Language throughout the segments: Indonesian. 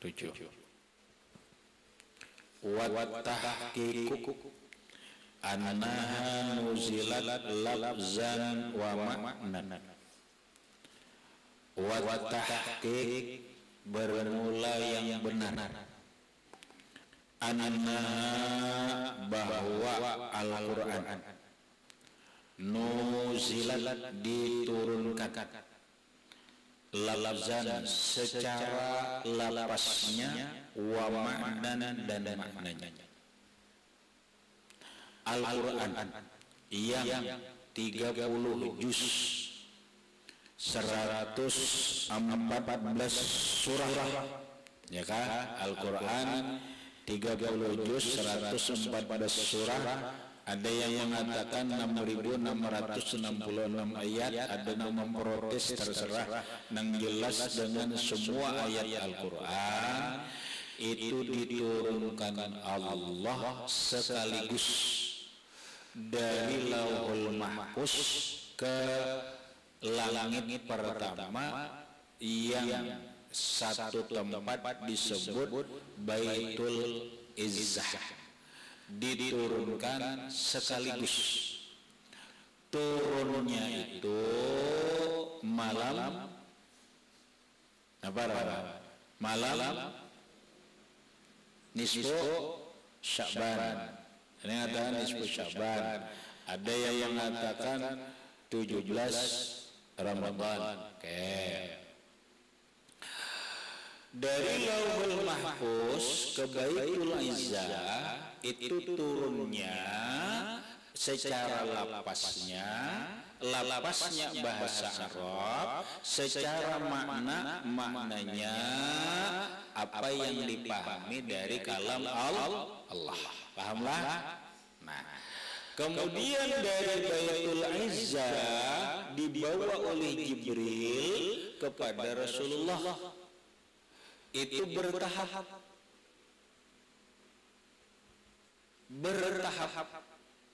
7. Wa tahqiqu annaha nuzilat lafzan wa ma'nan. Wa tahqiq bermula yang benar, annaha bahwa Al-Qur'an nuzilat diturunkan lafzan secara lapasnya wa ma'nan dan maknanya. Al-Qur'an yang 30 juz 114 surah, ya kan? Al-Qur'an 30 juz 114 surah. Ada yang mengatakan 6.666 ayat, ada yang memprotes, terserah. Yang jelas dengan semua ayat Al-Quran itu diturunkan Allah sekaligus dari Lauhul Mahfuz ke langit pertama yang satu tempat disebut Baitul Izzah. Diturunkan sekaligus. Turunnya itu malam malam nisfu Sya'ban. Ini ada nisfu Sya'ban. Ada yang mengatakan 17 Ramadan. Oke. Dari Lauhul Mahfuz ke Baitul Izzah itu turunnya secara lapasnya bahasa Arab, secara maknanya apa yang dipahami dari kalam Allah. Pahamlah? Nah, kemudian dari Baitul Izzah dibawa oleh Jibril kepada Rasulullah. Itu bertahap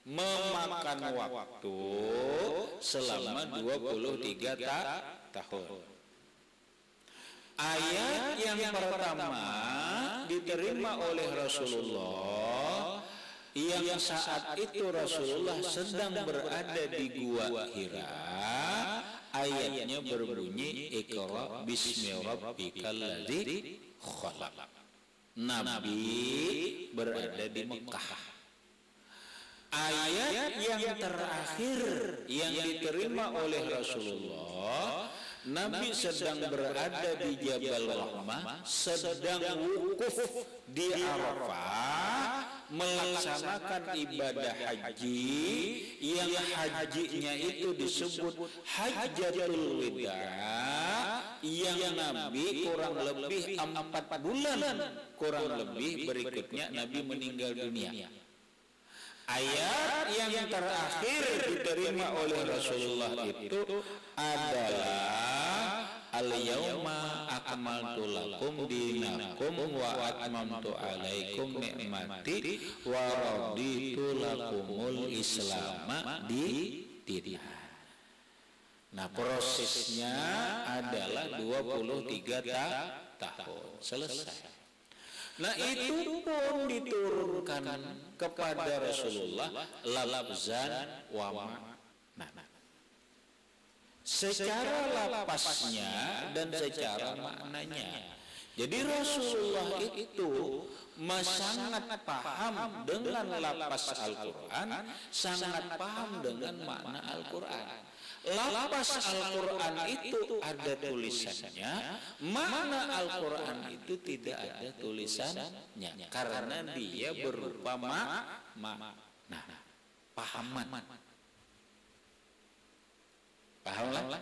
memakan waktu selama 23 tahun. Ayat yang pertama diterima oleh Rasulullah yang saat itu Rasulullah sedang berada di Gua Hira. Ayatnya berbunyi Iqra bismi rabbikal ladzi khalaq. Nabi berada di Mekah. Ayat yang terakhir yang diterima oleh Rasulullah, Nabi sedang berada di Jabal Rahmah, sedang wukuf di Arafah, melaksanakan ibadah haji yang hajinya itu disebut Hajjatul Wida, yang Nabi kurang lebih 4 bulan kurang lebih berikutnya Nabi meninggal dunia. Ayat yang terakhir diterima oleh Rasulullah itu adalah Al-yawma akmaltu lakum dinakum wa atmamtu alaikum ni'mati wa raditu lakumul islama dinan. Nah, prosesnya adalah 23 tahun selesai. Nah, itu pun diturunkan kepada Rasulullah lafzan wa ma'na, secara lapasnya dan secara maknanya. Jadi Rasulullah itu sangat paham dengan lapas Al-Quran, sangat paham dengan makna Al-Quran. Lapas Al-Quran itu ada tulisannya, makna Al-Quran itu tidak ada tulisannya, karena dia berupa pahaman. Pahamlah?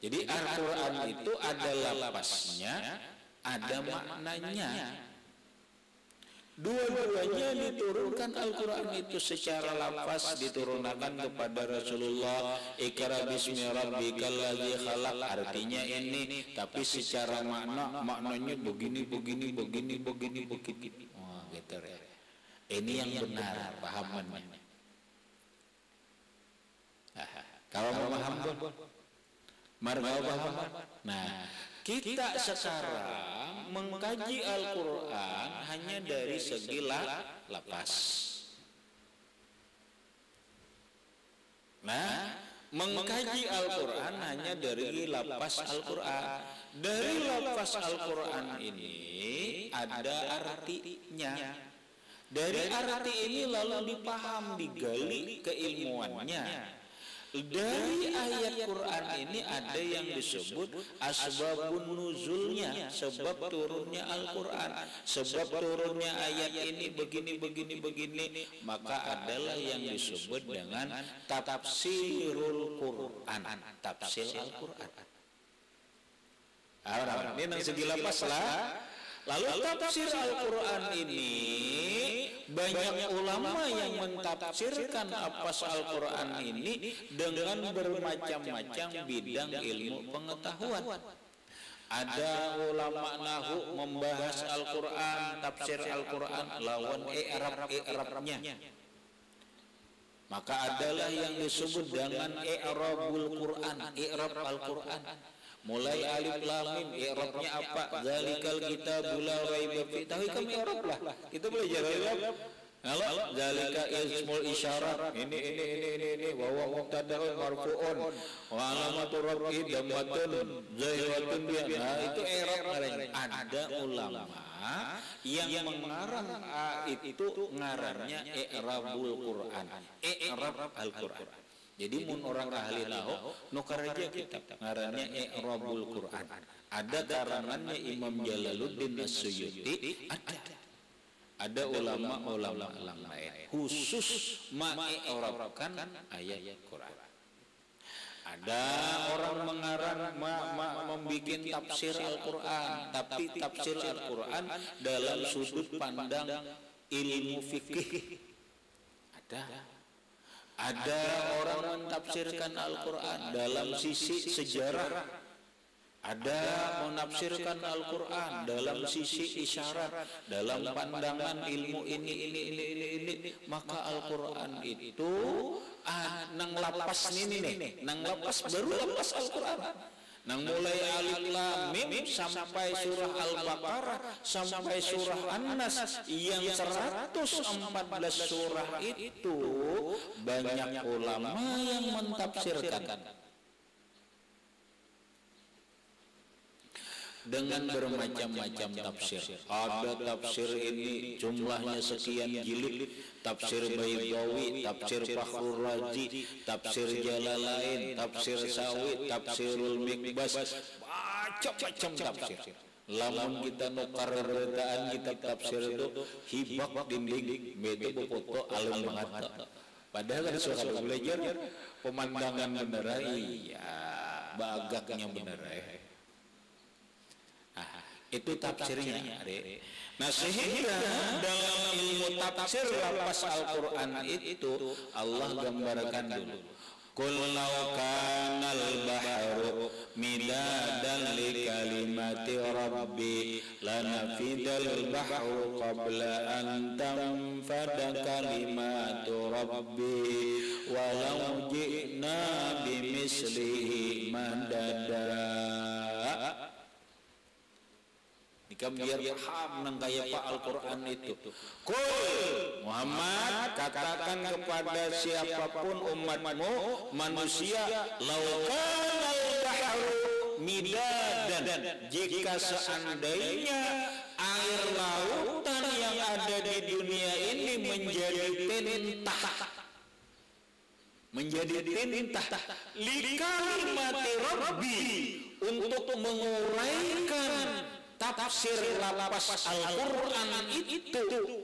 Jadi Al-Quran itu ada lapasnya, ada maknanya. Dua-duanya diturunkan Al-Quran itu secara lafaz diturunkan kepada Rasulullah. Iqra bismi rabbikal ladzi khalaq, artinya ini, tapi secara maknanya begini. Oh, gitu ya. Ini yang benar pahamannya. Kalau mau paham, marga paham. Nah, Kita sekarang mengkaji Al-Quran hanya dari segi lapas. Nah, mengkaji Al-Quran hanya dari lapas Al-Quran. Dari lapas Al-Quran ini ada artinya. Dari arti ini lalu dipaham, digali keilmuannya. Dari ayat Quran ini ada yang disebut asbabun nuzulnya, sebab turunnya Al-Quran, sebab turunnya ayat ini begini, maka adalah yang disebut dengan tafsirul Quran, tafsir Al-Quran. Ini nang segi lapas lah. Lalu tafsir Al-Quran ini banyak ulama yang mentafsirkan lafaz Al-Quran ini dengan bermacam-macam bidang ilmu pengetahuan. Ada ulama nahu membahas Al-Quran, tafsir Al-Quran lawan i'rab-i'rabnya. Maka adalah yang disebut dengan i'rabul Quran, i'rab Al-Quran. Mulai alif lam mim, i'rabnya apa? Zalikal kitabul la raiba fihi. Tahu kan i'rab lah. Kita belajar i'rab. Kalau zalika ismul isyarat, ini wa huwa mubtada'un marfu'un wa alamatu raf'i dhammatun zahiratun biha. Nah, itu i'rab namanya. Ada ulama yang mengarang itu ngarannya i'rabul Quran, i'rab Al-Quran. Jadi mun orang ahli nahwu nukar aja kitab ngarannya i'rabul Quran. Ada karangannya Imam Jalaluddin As-Suyuti, ada ulama-ulama lain khusus ma'irabkan ayat Quran. Ada orang mengarang membikin tafsir Al-Quran, tapi tafsir Al-Quran dalam sudut pandang ilmu fikih. Ada orang mentafsirkan Al-Quran dalam sisi sejarah. Ada menafsirkan Al-Quran dalam sisi isyarat, dalam pandangan ilmu ini. Maka Al-Quran itu nang lapas ini, nang lapas baru lapas Al-Quran. Nang mulai alif lam mim sampai surah Al-Baqarah sampai surah An-Nas yang 114 surah itu banyak ulama yang mentafsirkan dengan bermacam-macam tafsir. Ada tafsir ini jumlahnya sekian jilid, tafsir Baydawi, tafsir Fakhrur Razi, tafsir Jalalain, tafsir Sawi, tafsirul Mikbas, macam-macam tafsir. Lamun kita nukar beritaan kitab tafsir itu hibak dinding, itu foto alim banget. Padahal kan suka belajar pemandangan bener, iya, bagaknya bener. Itu tafsirnya, Adik. Nah, sehingga dalam ilmu tafsir lafaz Al-Quran itu Allah gambarkan dulu. Qul law kana al-bahru midadan li kalimati rabbi lanafidal bahru qabla an tanfada kalimatu rabbi walau ji'na bimislihi madada. Biar paham nang kaya Pak Al-Quran itu. Qul Muhammad, katakan kepada siapapun umatmu manusia, laukanal bahru midadan, jika seandainya air lautan yang ada di dunia ini menjadi tintah likalimati rabbi, untuk menguraikan tafsir lafaz Al-Quran itu,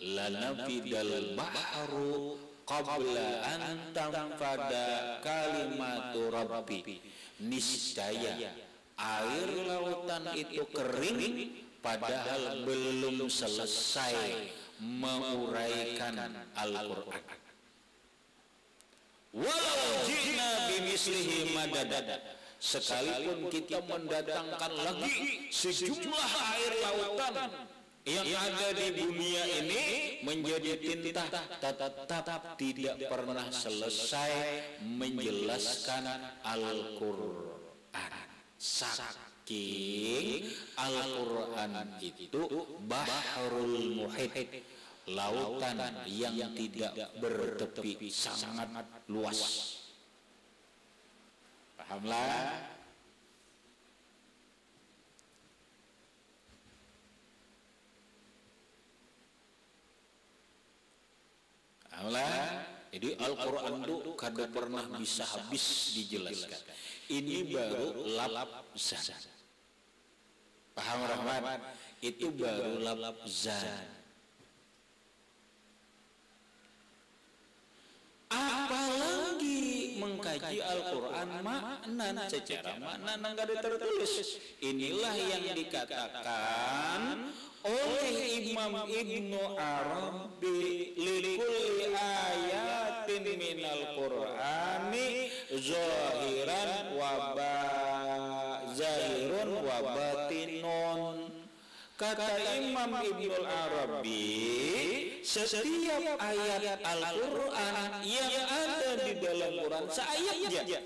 lanafidal bahru qabla an tanfada kalimatu rabbi. Niscaya air lautan itu kering padahal belum selesai menguraikan Al-Quran. Walau ji'na bimislihi madada, sekalipun kita mendatangkan lagi sejumlah air lautan yang ada di dunia ini menjadi tinta tetap tidak pernah selesai menjelaskan Al-Qur'an. Saking Al-Qur'an itu bahrul muhit, lautan yang tidak bertepi, sangat luas. Pahamlah? Jadi Al-Quran itu kada pernah bisa habis dijelaskan. Ini baru lafzan. Paham Rahmat? Itu baru lafzan. Apalagi mengkaji Al-Quran makna, secara makna nggak ada tertulis. Inilah yang dikatakan oleh Imam Ibnu Arabi, likulli ayatin minal Qur'ani zahirun wa batinun. Kata Imam Ibnu Arabi, setiap ayat Al-Quran yang ada di dalam Quran seayat aja.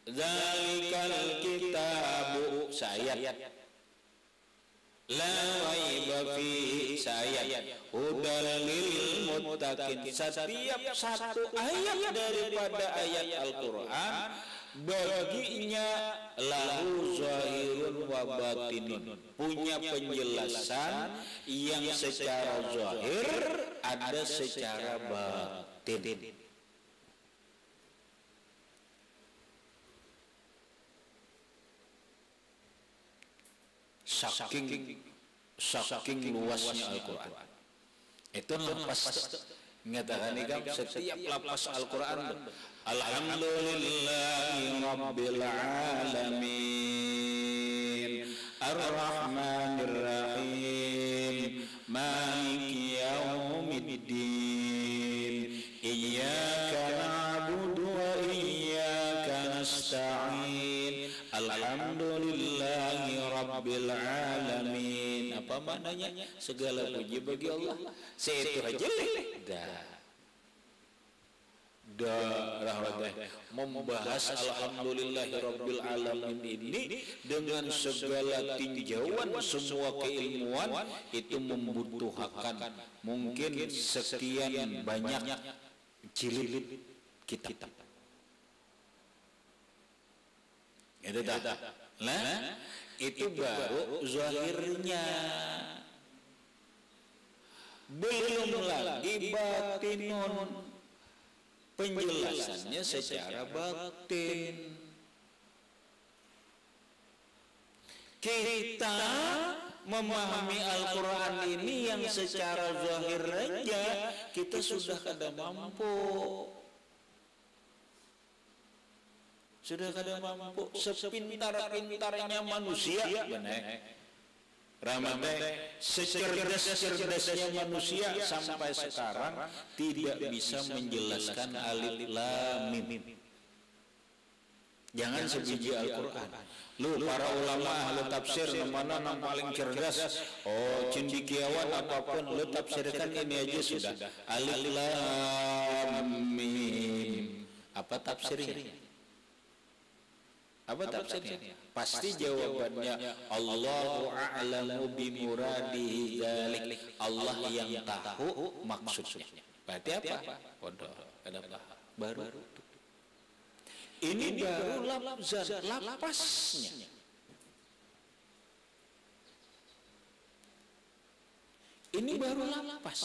Zalikal kitabu sayat, la raiba fi sayat, hudal lil muttaqin. Setiap satu ayat daripada ayat Al-Quran baginya lahu zahirun wa batinun, punya penjelasan yang secara zahir ada secara batin. Saking luasnya Al-Quran. Itu lepas mengatakan setiap lapas Al-Quran, alhamdulillahi rabbil alamin, ar-rahmanir rahim, maliki yaumiddin, iyyaka na'budu wa iyyaka nasta'in, alhamdulillahi rabbil alamin. Apa maknanya? Segala puji bagi Allah. Itu aja membahas alhamdulillahi rabbil alamin ini dengan segala tinjauan semua keilmuan itu membutuhkan mungkin sekian banyak jilid kitab. Itu dah. Nah, itu baru zahirnya. Belum lagi batinun, penjelasannya secara batin. Kita memahami Al-Quran ini yang secara zahir aja kita sudah kada mampu. Sudah kada mampu. Sepintar-pintarnya manusia, benar. Ramadhan, secerdas-cerdasnya manusia sampai sekarang tidak bisa menjelaskan alif lam mim. Jangan sebiji Al-Quran. Lu para ulama ahli tafsir mana yang paling cerdas? Oh, cendekiawan apapun lu tafsirkan ini aja sudah. Alif lam mim. Apa tafsirnya? Apa tafsirnya? Pasti jawabannya Allahu a'lamu bimuradihi dzalik. Allah yang tahu maksudnya. Berarti apa? Pondok. Ada apa? Baru. Ini baru lafzan, lapasnya. Ini baru lapas.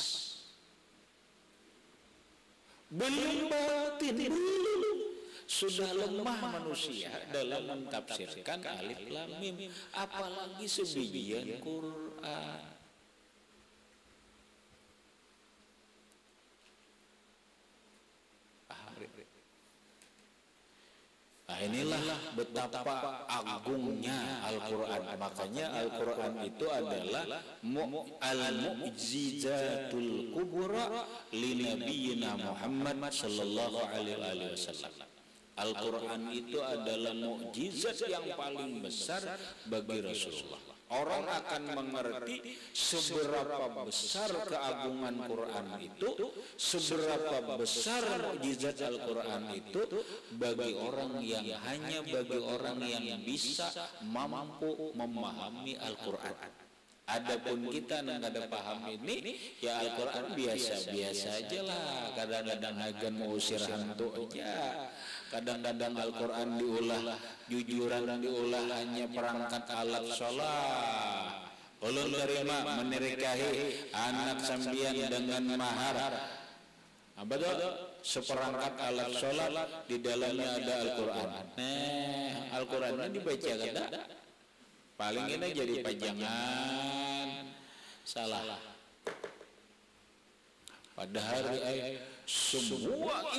Belum batin, belum. Sudah lemah manusia dalam mentafsirkan alif lam mim, apalagi sebijian Quran. Nah, inilah betapa agungnya Al-Quran. Makanya Al-Quran itu adalah al-mu'jizatul kubra li nabiyina Muhammad sallallahu alaihi wasallam. Al-Quran itu adalah mukjizat yang paling besar bagi Rasulullah. orang akan mengerti seberapa besar keagungan Quran itu, seberapa besar mukjizat Al-Quran itu bagi orang yang hanya bagi orang yang bisa mampu memahami Al-Quran. Adapun kita nggak ada paham ini, ya Al-Quran biasa-biasa aja lah. Kadang-kadang agan mau usir hantu aja. Kadang-kadang Al-Quran diulah, jujuran diulah hanya perangkat alat sholat. Ulun terima menikahi anak sambian dengan mahar. Apa tuh? Seperangkat alat sholat di dalamnya ada Al-Quran. Nah, Al-Qurannya dibaca kada? Paling ini jadi pajangan. Salah. Padahal semua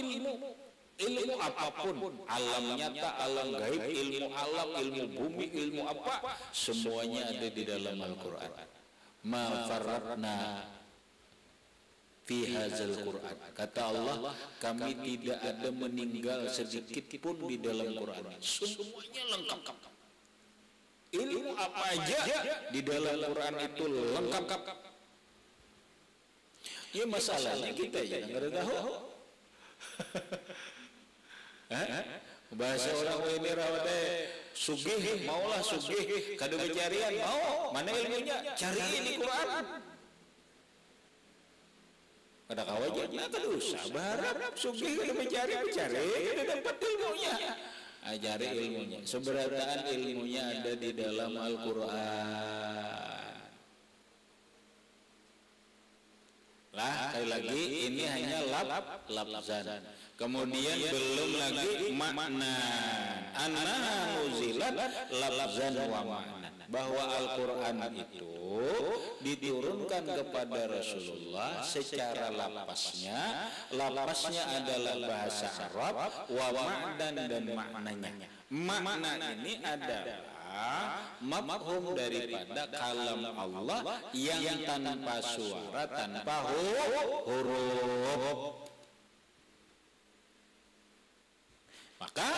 ilmu apapun, alam nyata, alam gaib, ilmu alam, ilmu bumi, ilmu apa, semuanya ada di dalam Al-Quran. Ma farratna fi hadzal Quran. Kata Allah, kami tidak ada meninggal sedikit pun di dalam Quran. Semuanya lengkap. Ilmu apa aja di dalam Quran itu lengkap. Ya masalahnya kita ya nggak tahu. Bahasa orang ini rawatnya sugih, maulah sugih, kado pencarian mau, mana ilmunya? Cari di Quran. Kada kawaja, nah kada usah berharap sugih kado mencari, kada dapat ilmunya. Ajari ilmunya. Seberataan ilmunya ada di dalam Al-Quran. Lah, sekali lagi ini hanya lafzan. Kemudian belum lagi makna. Anna nuzilat lafzan wa makna. Bahwa Al-Quran itu diturunkan kepada Rasulullah secara lapasnya adalah bahasa Arab, wa ma'dan dan maknanya. Makna ini adalah mafhum daripada kalam Allah yang tanpa suara, tanpa huruf. Maka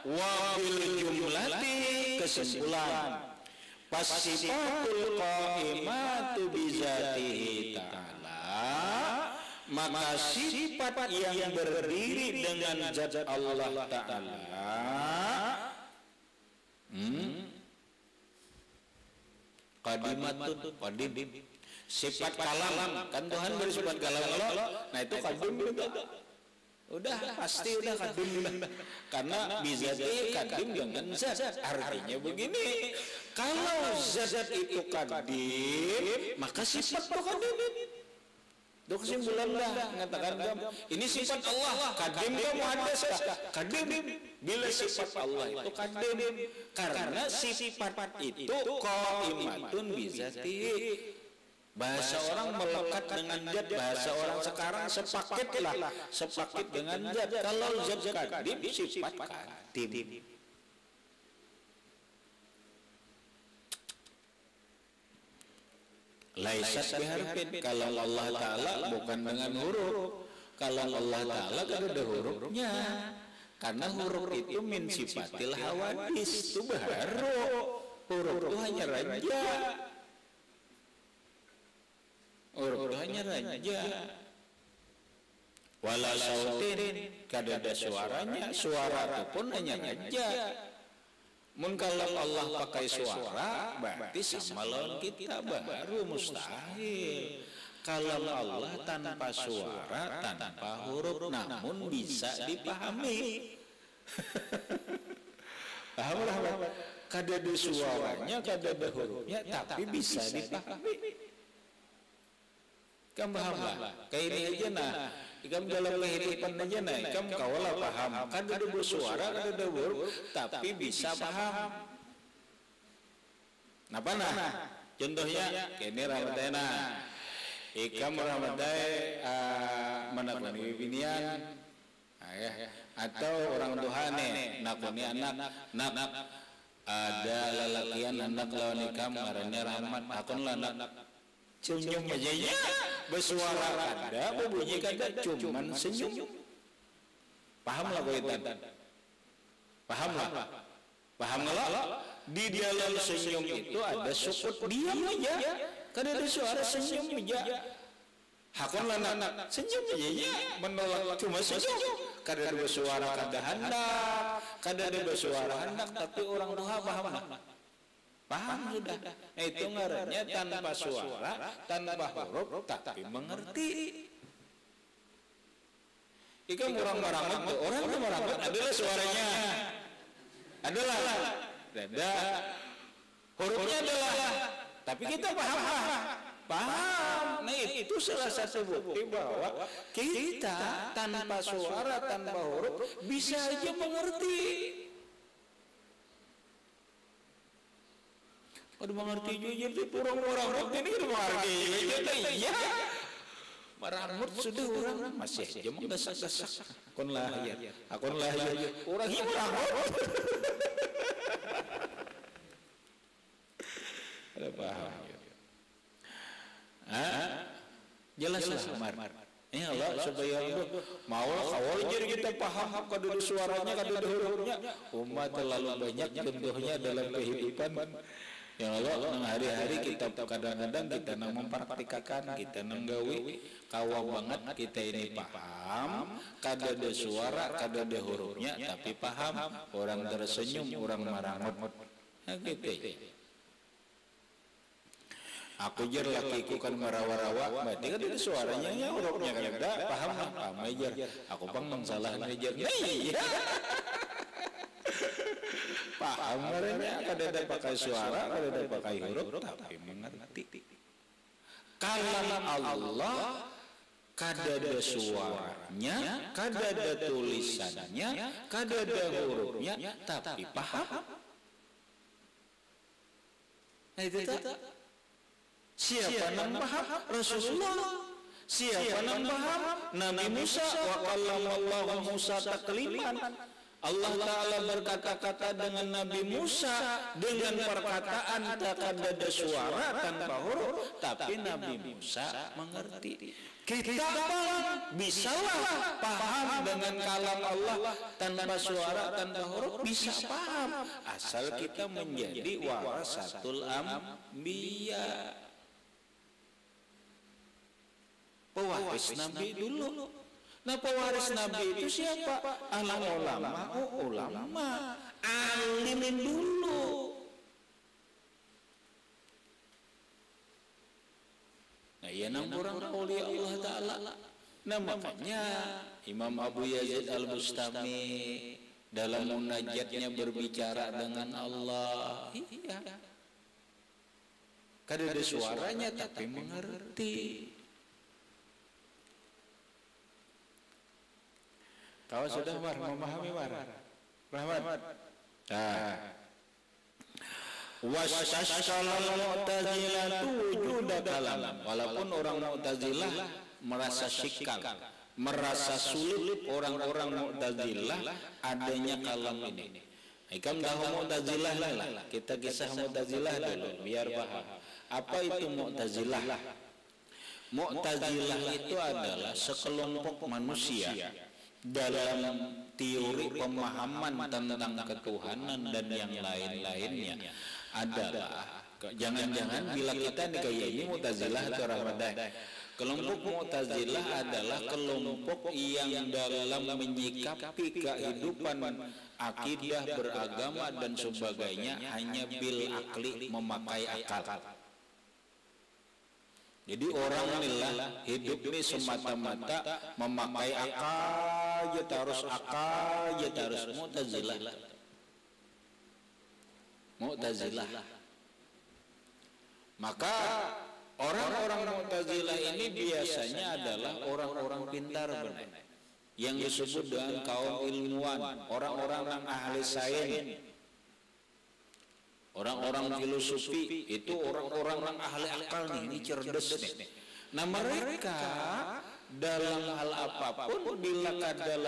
wabil jumlati, kesimpulan, Pasifatul qaimatu bizatihi ta'ala, maka sifat yang berdiri dengan zat Allah Ta'ala qadimatun, qadim. Sifat kalam, kan Tuhan bersifat kalam Allah. Nah itu qadim juga. Udah pasti udah kadim, karena bizati kadim dengan zat. Artinya begini, kalau zat itu kadim, maka sifat itu kadim. Itu kesimpulan dah mengatakan ini sifat Allah kadim, dia muhaddas kadim. Bila sifat Allah itu kadim, karena sifat itu qaimatun bizati. Bahasa orang melekat dengan zat, bahasa orang sekarang sepaket dengan zat. Kalau zat kadim, sifat kadim. Laisat biharfin, kalau Allah Ta'ala bukan dengan huruf. Kalau Allah Ta'ala kan ada hurufnya, karena huruf itu min sifatil hawadis, itu baru huruf itu hanya raja. Huruf hanya raja. Wala sautin, kada ada suaranya, suara itu pun hanya raja. Mun kalau Allah pakai suara, berarti sama lawan kita, baru mustahil. Kalau Allah tanpa suara, tanpa huruf, namun bisa dipahami. Paham lah, kada ada suaranya, kada ada hurufnya, tapi bisa dipahami. Kamu paham lah, kayak ini aja nah, kamu dalam kehidupan aja nah, kamu kaulah paham, kan ada bersuara, kan ada huruf, tapi bisa paham. Napa nah? Contohnya, kini ramadana, ikam ramadai menakuni binian, atau orang tuhane nakuni anak, ada lelakian anak lawan ikam, ngarannya rahmat, akun anak. Senyum aja ya, bersuara kada, berbunyi kada, cuman senyum. Paham lah kau itu? Paham lah? Paham nggak? di dalam senyum itu ada sukut diam aja, kan ada suara senyum aja. Hakon lanang senyum aja ya, menolak cuma senyum. Kada ada suara kada hendak, kada ada suara hendak, tapi orang tua paham sudah. Itu ngarannya tanpa suara, tanpa huruf, tapi mengerti. Ikan orang meramut tuh, orang yang meramut adalah suaranya, adalah ada hurufnya adalah, tapi kita paham. Nah itu salah satu bukti bahwa kita tanpa suara, tanpa huruf bisa aja mengerti. Kalau mengerti jujur itu orang-orang ini mengerti. Iya. Meramut sudah orang masih aja menggasak-gasak. Akun lahir, orang yang meramut. Ada paham? Jelas Mar. Ini Allah supaya mau awal jadi kita paham kada suaranya, kada hurufnya. Umat terlalu banyak contohnya dalam kehidupan. Ya Allah, nang hari-hari kita kadang-kadang kita nang mempraktikkan, kita nang gawe kawa banget kita ini paham, kada ada suara, kada ada hurufnya, tapi paham, orang tersenyum, orang marangot. Nah gitu. Aku jer lakiku kan marawa-rawa, berarti kan ada suaranya, ya hurufnya kan ada, paham aja. Aku pang salah aja. Iya. Paham mereka, kada ada pakai suara, kada ada pakai huruf, tapi mengerti. Kalam Allah kada ada suaranya, kada ada tulisannya, kada ada hurufnya, tapi paham. Nah itu tak? Siapa yang paham? Rasulullah. Siapa yang paham? Nabi Musa. Wa kallamallahu Musa takliman. Allah Ta'ala berkata-kata dengan Nabi Musa dengan perkataan tak ada suara tanpa huruf, tapi Nabi Musa mengerti. Kita bisalah paham dengan kalam Allah tanpa suara, tanpa huruf, bisa paham asal kita menjadi warasatul anbiya, pewaris Nabi dulu. Nah pewaris Nabi itu siapa? Alam ulama, alimin dulu. Nah ya orang aulia Allah Ta'ala. Nah makanya Imam Abu Yazid Al-Bustami dalam munajatnya berbicara dengan Allah. Iya. Kada ada suaranya tapi mengerti. Kau sudah memahami Rahmat. Wastasqalal Mu'tazilatu wujuda kalam. Walaupun orang Mu'tazilah merasa syikal, merasa sulit orang-orang Mu'tazilah adanya kalam ini. Ikam tahu Mu'tazilah lah. Kita kisah Mu'tazilah dulu biar paham. Apa itu Mu'tazilah? Mu'tazilah itu adalah sekelompok manusia dalam teori pemahaman tentang ketuhanan dan yang lain-lainnya adalah jangan-jangan bila kita nih kayak ini Mu'tazilah atau Rahmadah. Kelompok Mu'tazilah adalah kelompok yang dalam menyikapi kehidupan akidah beragama dan sebagainya hanya bil akli, memakai akal. Jadi orang inilah hidup ini semata-mata memakai akal, ya terus Mu'tazilah. Maka orang-orang Mu'tazilah ini biasanya adalah orang-orang pintar benar, yang disebut dengan kaum ilmuwan, orang-orang yang ahli sains. Orang-orang filosofi itu orang-orang yang ahli akal nih, ini cerdas nih. Nah mereka dalam hal apapun bila kada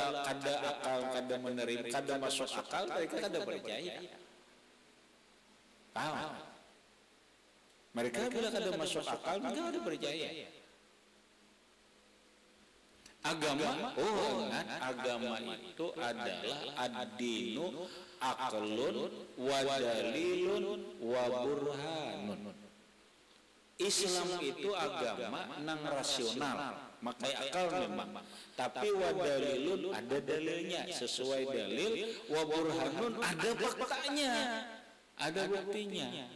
akal, kada menerima, kada masuk akal, mereka kada percaya. Paham? Mereka bila kada masuk akal, mereka kada percaya. Agama, ingat agama itu adalah ad-dinu aqlun wa dalilun wa burhanun. Islam itu agama nang rasional, makanya akal memang. Tapi wa dalilun ada dalilnya, sesuai dalil, wa burhanun ada faktanya, ada buktinya.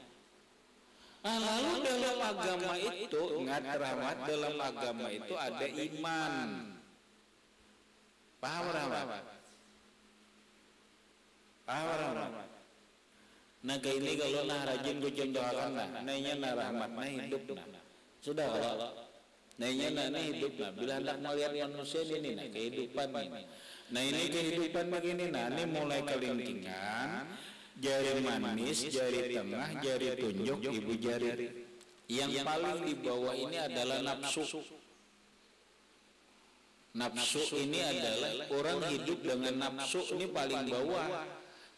Lalu dalam agama itu, ingat rahmat, dalam agama itu ada iman. Paham rahmat? Paham rahmat? Nah ini kalau nah rajin gue contohkan nah, nanya nah rahmat nah hidup nah. Sudah kalau nanya nah hidup nah. Bila hendak melihat manusia ini nah kehidupan ini. Nah ini kehidupan begini nah, ini mulai kelingkingan, jari manis, jari tengah, jari tunjuk, ibu jari. Yang paling di bawah ini adalah nafsu. Nafsu ini adalah orang hidup dengan nafsu ini paling bawah.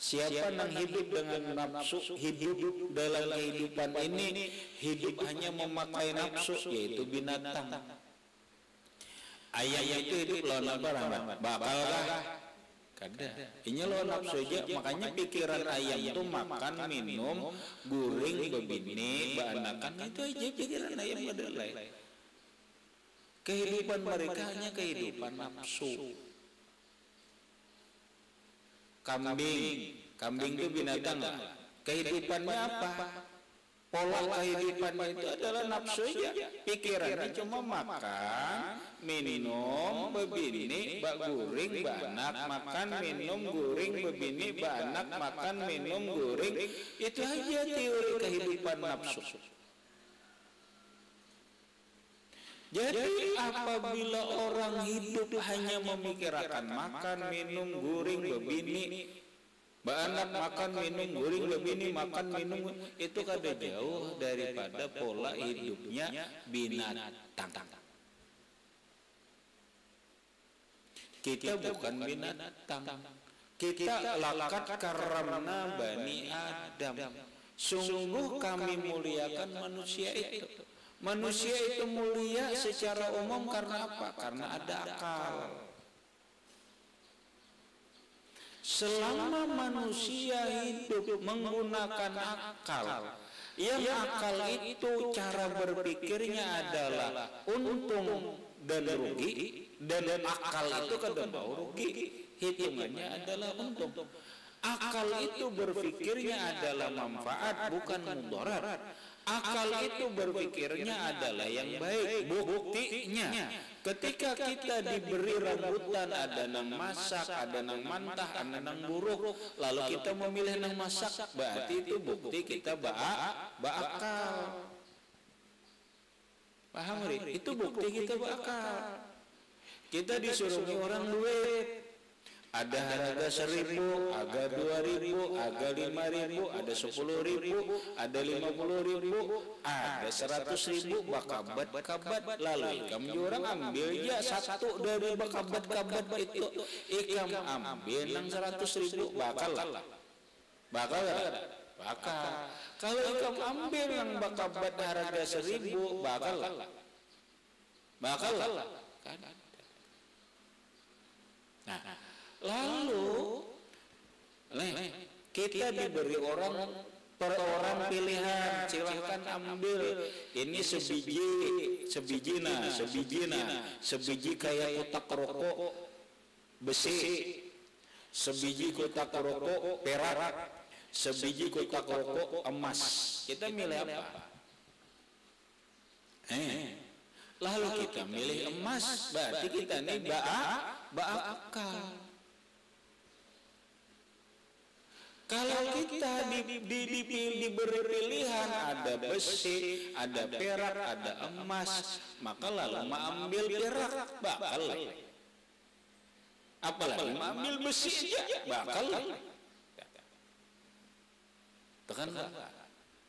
Siapa yang hidup dengan nafsu, hidup dalam kehidupan ini, hidup hanya memakai nafsu, yaitu binatang. Ayam itu hidup lawan apa rahmat? Bakalkah? Kada. Ini lawan nafsu aja, makanya pikiran ayam itu makan, minum, guring, bebini, beanakan, itu aja pikiran ayam adalah. Kehidupan mereka hanya kehidupan nafsu. Kambing itu binatang lah. Kehidupannya apa? Pola kehidupannya itu adalah nafsu aja. Pikirannya cuma makan, minum, bebini, bak guring, banak, makan, minum, guring, bebini, banak, makan, minum, guring. Itu aja teori kehidupan nafsu. Jadi apabila orang hidup hanya memikirkan makan, minum, guring, bebini, baanak, makan, minum, guring, bebini, makan, minum, itu kada jauh daripada pola hidupnya binatang. Kita bukan binatang. Kita lakat karena Bani Adam. Sungguh kami muliakan manusia itu. Manusia itu mulia secara umum karena apa? Karena ada akal. Selama manusia hidup menggunakan akal, yang akal itu cara berpikirnya adalah untung dan rugi, dan akal itu kadang mau rugi, hitungannya adalah untung. Akal itu berpikirnya adalah manfaat, bukan mudarat. Akal itu berpikirnya adalah yang baik. Buktinya ketika kita diberi rambutan, ada nang masak, ada nang mantah, ada nang buruk, lalu kita memilih nang masak, berarti itu bukti kita berakal. Paham Ri? Itu bukti kita berakal. Kita disuruh orang duit, ada harga 1.000, harga 2.000, harga 5.000, ada 10.000, ada 50.000, ada 100.000, bakabat, lalu ikam jurang ambil ya satu dari bakabat itu, ikam ambil nang 100.000, bakal. Kalau ikam ambil yang bakabat harga 1.000, bakal. Nah, lalu kita diberi per orang pilihan, silahkan ambil ini sebiji kayak kotak rokok besi, sebiji kotak rokok perak, sebiji kotak rokok emas. Kita milih apa? Lalu kita milih emas, berarti kita ini berakal. Kalau kita diberi pilihan, ada besi, ada perak, ada emas, maka lalu mengambil perak, bakal. Apalagi mengambil besi aja, bakal. Tekan.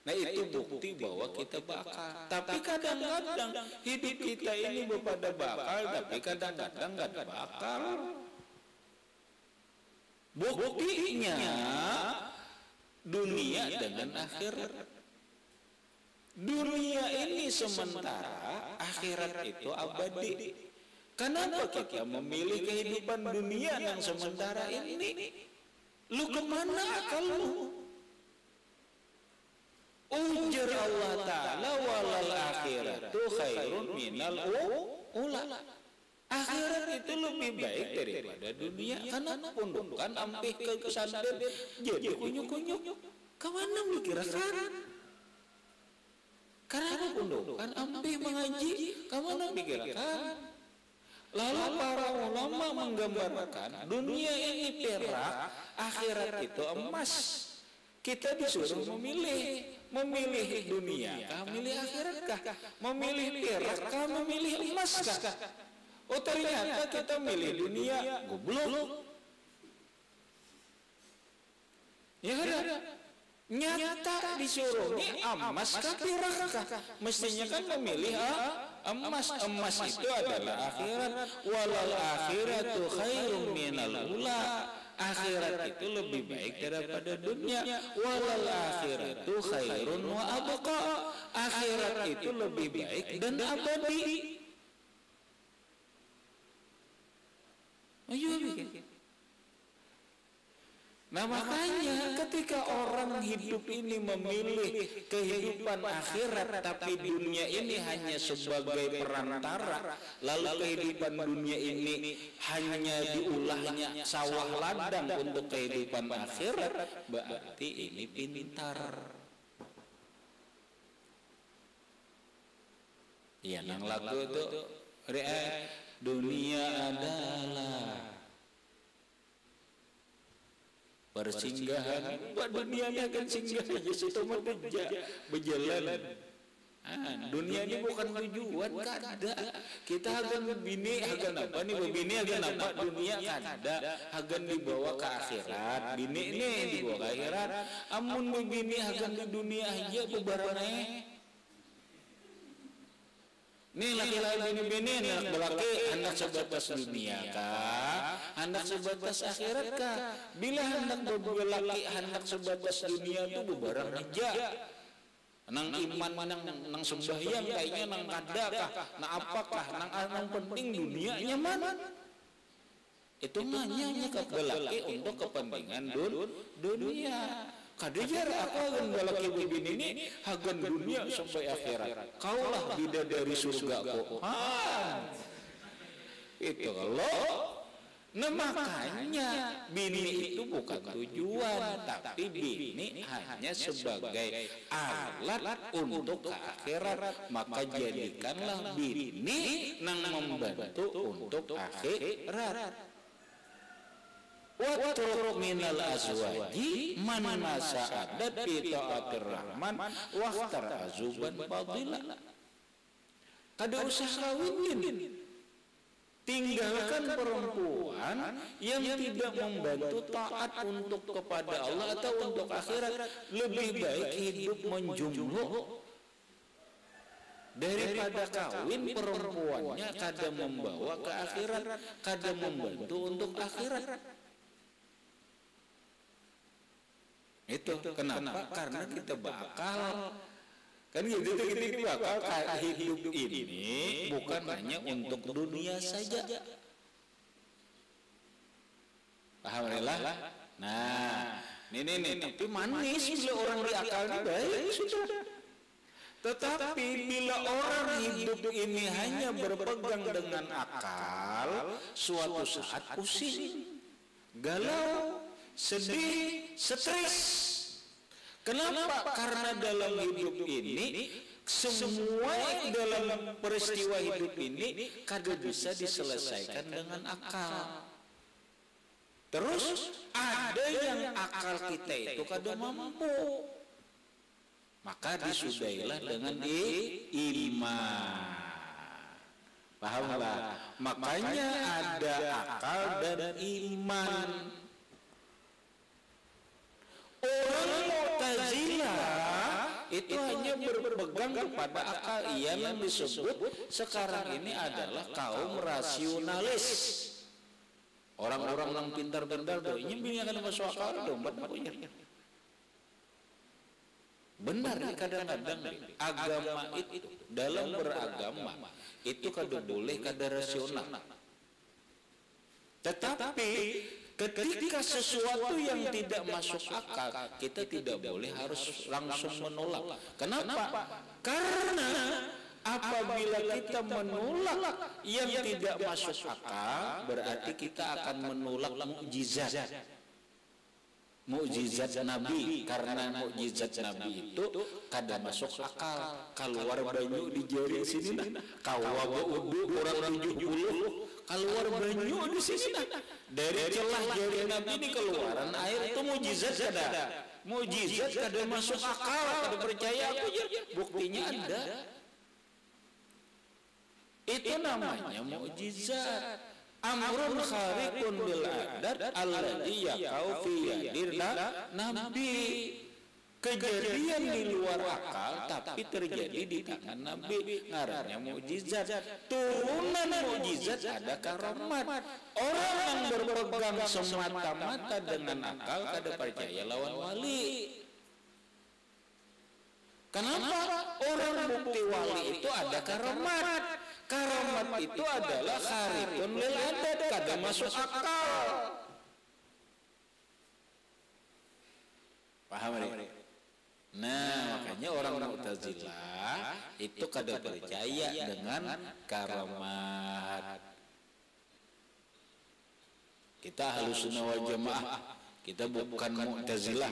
Nah itu bukti bahwa kita bakal. Tapi kadang-kadang hidup kita ini pada bakal, tapi kadang-kadang nggak bakal. Buktinya dunia dengan akhirat. Dunia ini sementara, akhirat itu abadi. Kenapa kita memilih kehidupan dunia yang sementara ini? Lu kemana akalmu? Ujar Allah Ta'ala walal akhiratu khairun minal ula. Akhirat itu lebih baik daripada dunia. Karena pundukan ampih ke kesandar jadi kunyuk-kunyuk. Kemana mikirkan? Karena pundukan ampih mengaji. Kemana mikirkan? Lalu para ulama menggambarkan dunia ini perak, akhirat itu emas. Kita disuruh memilih dunia kah, memilih akhirat kah, memilih perak kah, memilih emas kah. Oh ternyata kita milih dunia, goblok. Ya kan? Nyata disuruhnya emas kah, perak kah. Mestinya kan memilih emas. Emas itu adalah akhirat. Walal akhiratu khairun minal ula. Akhirat itu lebih baik daripada dunia. Walal akhiratu khairun wa abqa. Akhirat itu lebih baik dan abadi. Ayo bikin. Nah makanya ketika orang hidup ini memilih kehidupan akhirat, tapi dunia ini hanya sebagai perantara, lalu kehidupan dunia ini hanya diulahnya sawah ladang untuk kehidupan akhirat, berarti ini pintar. Ya nang lagu itu dunia adalah persinggahan. Buat dunia ini akan singgah aja situ berjalan. Dunia ini bukan tujuan, kada. Kita akan bini akan apa nih? Bini akan apa? Dunia kada. Akan dibawa ke akhirat. Bini ini dibawa ke akhirat. Amun bini akan di dunia aja bebarane. Nih laki-laki bini anak belaki hendak sebatas dunia kah? Hendak sebatas akhirat kah? Bila hendak belaki hendak sebatas dunia itu bebarang aja. Nang iman nang sembahyang kayaknya nang kada kah? Nang apakah? Nang penting dunianya mana? Itu hanya belaki untuk kepentingan dunia. Kadejar aku akan balaki bibin ini hagan dunia sampai akhirat. Kaulah bidadari surga kok. Itu kalau. Nah makanya bini itu bukan tujuan, tapi bini hanya sebagai alat untuk ke akhirat. Maka jadikanlah bini nang membantu untuk akhirat. Watruk minal azwaji man masa'adat fi ta'atir rahman waqtar azuban fadila. Kada usah kawinin. Tinggalkan perempuan yang tidak membantu taat untuk kepada Allah atau untuk akhirat. Lebih baik hidup menjomblo daripada kawin perempuannya kada membawa ke akhirat, kada membantu untuk akhirat. Itu kenapa? Karena kita bakal kan gitu kita bakal hidup ini bukan hanya untuk dunia saja. Paham lah? Nah, ini tapi manis bila orang diakal ini baik sudah. Tetapi bila orang hidup ini hanya berpegang dengan akal, suatu saat pusing, galau, sedih, stres. Kenapa? Karena dalam hidup ini semua dalam peristiwa hidup ini kada bisa diselesaikan dengan akal. Terus ada yang akal kita itu kada mampu. Maka disudahilah dengan iman. Pahamlah? Makanya ada akal dan iman. Orang Mu'tazilah itu hanya berpegang kepada akal. Yang disebut sekarang ini adalah kaum rasionalis. Orang-orang yang pintar-pintar tuh ini akan masuk akal dong, benar kadang-kadang agama itu dalam beragama itu kada boleh kada rasional. Tetapi ketika sesuatu yang tidak masuk akal, kita tidak boleh harus langsung menolak. Kenapa? Karena apabila kita menolak yang tidak masuk akal, berarti kita akan menolak mukjizat Nabi. Karena mukjizat Nabi itu kada masuk akal. Keluar banyu di jari sini nah, kawa udu orang 70 keluar banyu di sini nah. Dari celah jari Nabi ini keluaran air, itu mukjizat kada? Mukjizat kada masuk akal, kada percaya aku ya. Buktinya ada. Itu namanya mukjizat. Amrun khariqun bil adat alladzi yaqau fi yadir Nabi. Kejadian di luar akal tapi terjadi di tangan Nabi, ngarannya mukjizat. Turunan mukjizat ada karamat. Orang yang berpegang semata-mata dengan akal kada percaya lawan wali. Kenapa? Orang bukti wali itu ada karamat. Karamat itu adalah khariqun lil adat, kada masuk akal. Paham ini? Nah, makanya orang Mu'tazilah itu kada percaya dengan karamat. Kita Ahlussunnah wal Jamaah, kita bukan Mu'tazilah.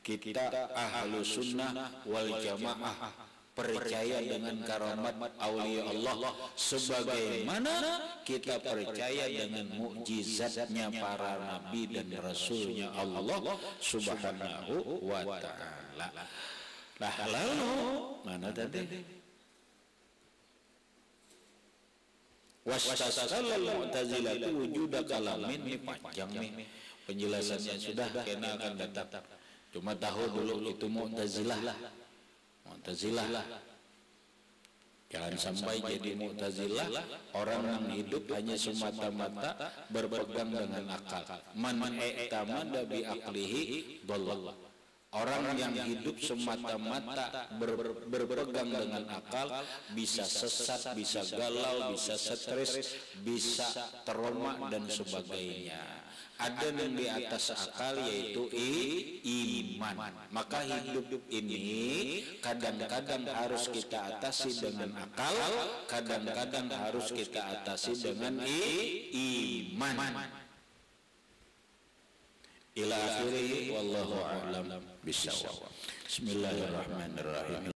Kita Ahlussunnah wal Jamaah, percaya dengan karamat aulia Allah sebagaimana kita percaya dengan mukjizatnya para nabi dan rasulnya Allah subhanahu wa ta'ala. Nah, lalu mana tadi? Wastasallal mu'tazilatu wujuda kalamin, ini panjang nih penjelasannya, sudah kena akan datang. Cuma tahu dulu itu Mu'tazilah. Jangan sampai jadi Mu'tazilah orang yang hidup hanya semata-mata berpegang dengan akal. Man i'tamada bi aqlihi dhalla. Orang yang hidup semata-mata berpegang dengan akal bisa sesat, bisa galau, bisa stres, bisa trauma dan sebagainya. Ada yang di atas akal yaitu iman. Maka hidup ini kadang-kadang harus kita atasi dengan akal, kadang-kadang harus kita atasi dengan iman. Ila akhirih wallahu a'lam bishawab. Bismillahirrahmanirrahim.